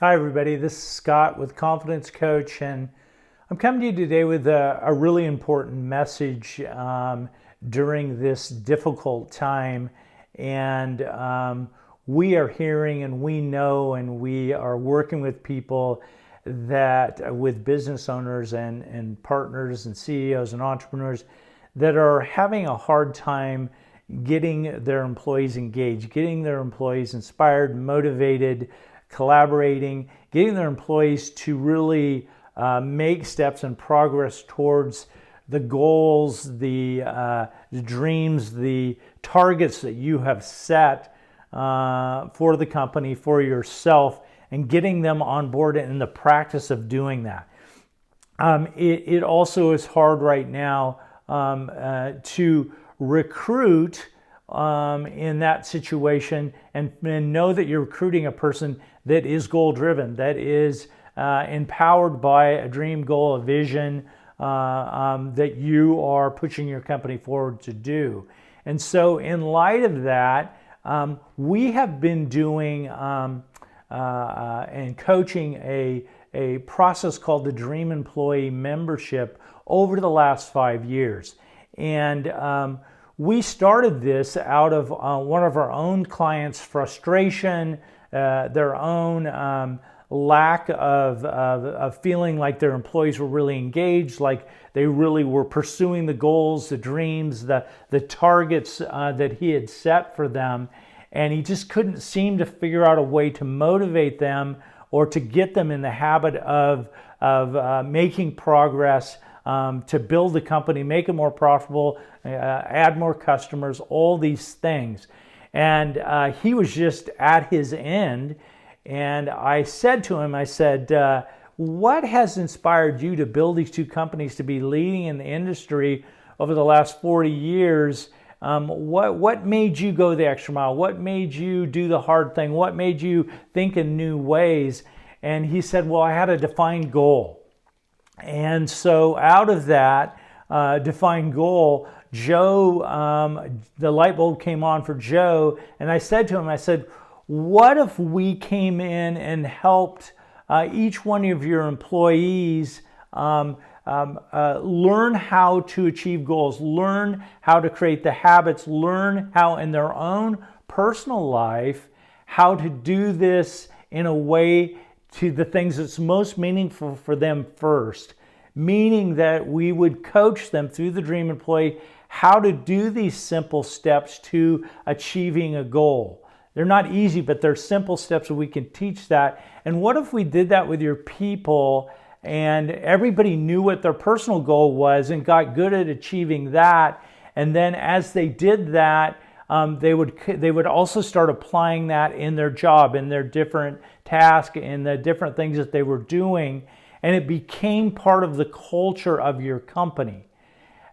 Hi, everybody. This is Scott with Confidence Coach, and I'm coming to you today with a really important message during this difficult time. And we are hearing, and we know, and we are working with people with business owners and partners and CEOs and entrepreneurs that are having a hard time getting their employees engaged, getting their employees inspired, motivated, collaborating, getting their employees to really make steps and progress towards the goals, the dreams, the targets that you have set for the company, for yourself, and getting them on board and in the practice of doing that. It also is hard right now to recruit in that situation and know that you're recruiting a person that is goal driven, that is empowered by a dream, goal, a vision that you are pushing your company forward to do. And so in light of that, we have been doing and coaching a process called the Dream Employee Membership over the last 5 years. And we started this out of one of our own clients' frustration, their own lack of feeling like their employees were really engaged, like they really were pursuing the goals, the dreams, the targets that he had set for them. And he just couldn't seem to figure out a way to motivate them or to get them in the habit of making progress, to build the company, make it more profitable, add more customers, all these things. And he was just at his end. And I said to him, what has inspired you to build these two companies to be leading in the industry over the last 40 years? What made you go the extra mile? What made you do the hard thing? What made you think in new ways? And he said, well, I had a defined goal. And so out of that defined goal, Joe, the light bulb came on for Joe. And I said to him, what if we came in and helped each one of your employees learn how to achieve goals, learn how to create the habits, learn how in their own personal life, how to do this in a way to the things that's most meaningful for them first, meaning that we would coach them through the Dream Employee how to do these simple steps to achieving a goal. They're not easy, but they're simple steps, so we can teach that. And what if we did that with your people and everybody knew what their personal goal was and got good at achieving that? And then as they did that, they would also start applying that in their job, in their different tasks, in the different things that they were doing. And it became part of the culture of your company.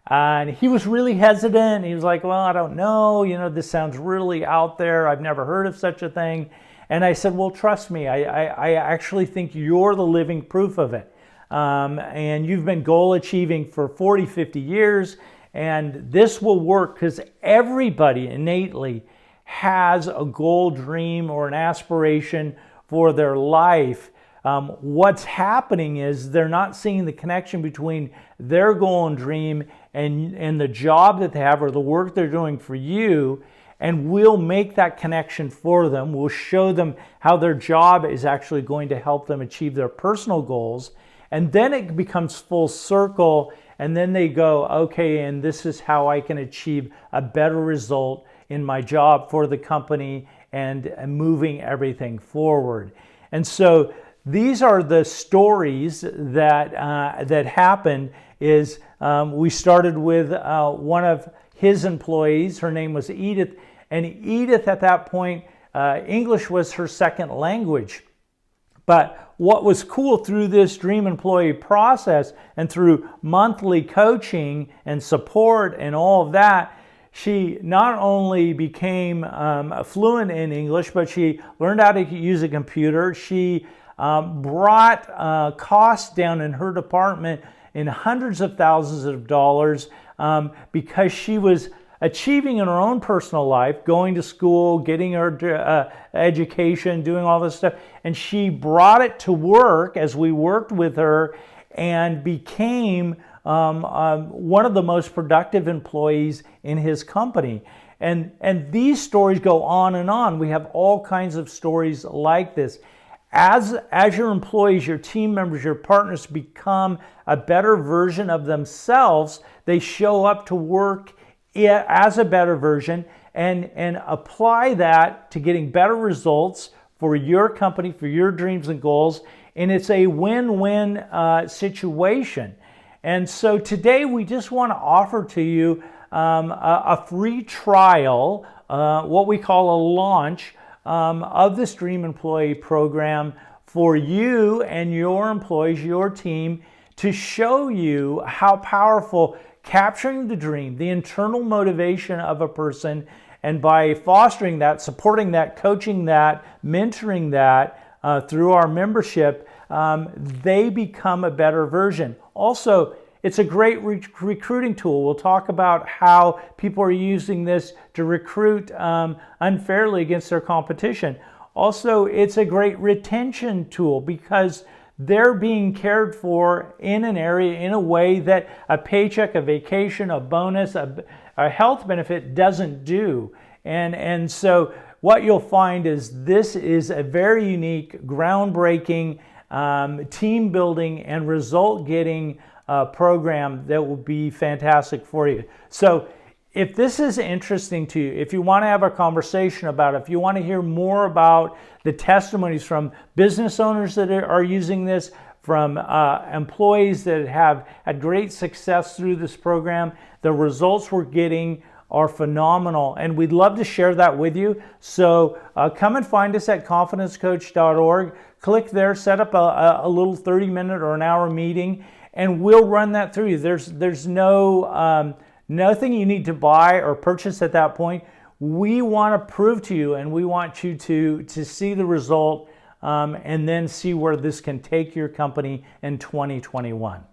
And he was really hesitant. He was like, well, I don't know. This sounds really out there. I've never heard of such a thing. And I said, well, trust me. I actually think you're the living proof of it. And you've been goal achieving for 40, 50 years. And this will work because everybody innately has a goal, dream, or an aspiration for their life. What's happening is they're not seeing the connection between their goal and dream and the job that they have or the work they're doing for you. And we'll make that connection for them. We'll show them how their job is actually going to help them achieve their personal goals. And then it becomes full circle. And then they go, okay, and this is how I can achieve a better result in my job for the company and moving everything forward. And so these are the stories that happened. We started with one of his employees. Her name was Edith. And Edith, at that point, English was her second language. But what was cool through this Dream Employee process and through monthly coaching and support and all of that, she not only became fluent in English, but she learned how to use a computer. She brought costs down in her department in hundreds of thousands of dollars because she was achieving in her own personal life, going to school, getting her education, doing all this stuff. And she brought it to work as we worked with her and became one of the most productive employees in his company. And these stories go on and on. We have all kinds of stories like this. As your employees, your team members, your partners become a better version of themselves, they show up to work as a better version and apply that to getting better results for your company, for your dreams and goals. And it's a win-win situation. And so today we just want to offer to you a free trial, what we call a launch of the Dream Employee Program for you and your employees, your team, to show you how powerful capturing the dream, the internal motivation of a person, and by fostering that, supporting that, coaching that, mentoring that through our membership, they become a better version. Also, it's a great recruiting tool. We'll talk about how people are using this to recruit unfairly against their competition. Also, it's a great retention tool because they're being cared for in an area in a way that a paycheck, a vacation, a bonus, a health benefit doesn't do. And so what you'll find is this is a very unique, groundbreaking, team building and result getting program that will be fantastic for you. So if this is interesting to you, if you want to have a conversation about it, if you want to hear more about the testimonies from business owners that are using this, from employees that have had great success through this program, the results we're getting are phenomenal, and we'd love to share that with you. So come and find us at confidencecoach.org. Click there, set up a little 30-minute or an hour meeting, and we'll run that through you. There's no nothing you need to buy or purchase at that point. We want to prove to you, and we want you to see the result and then see where this can take your company in 2021.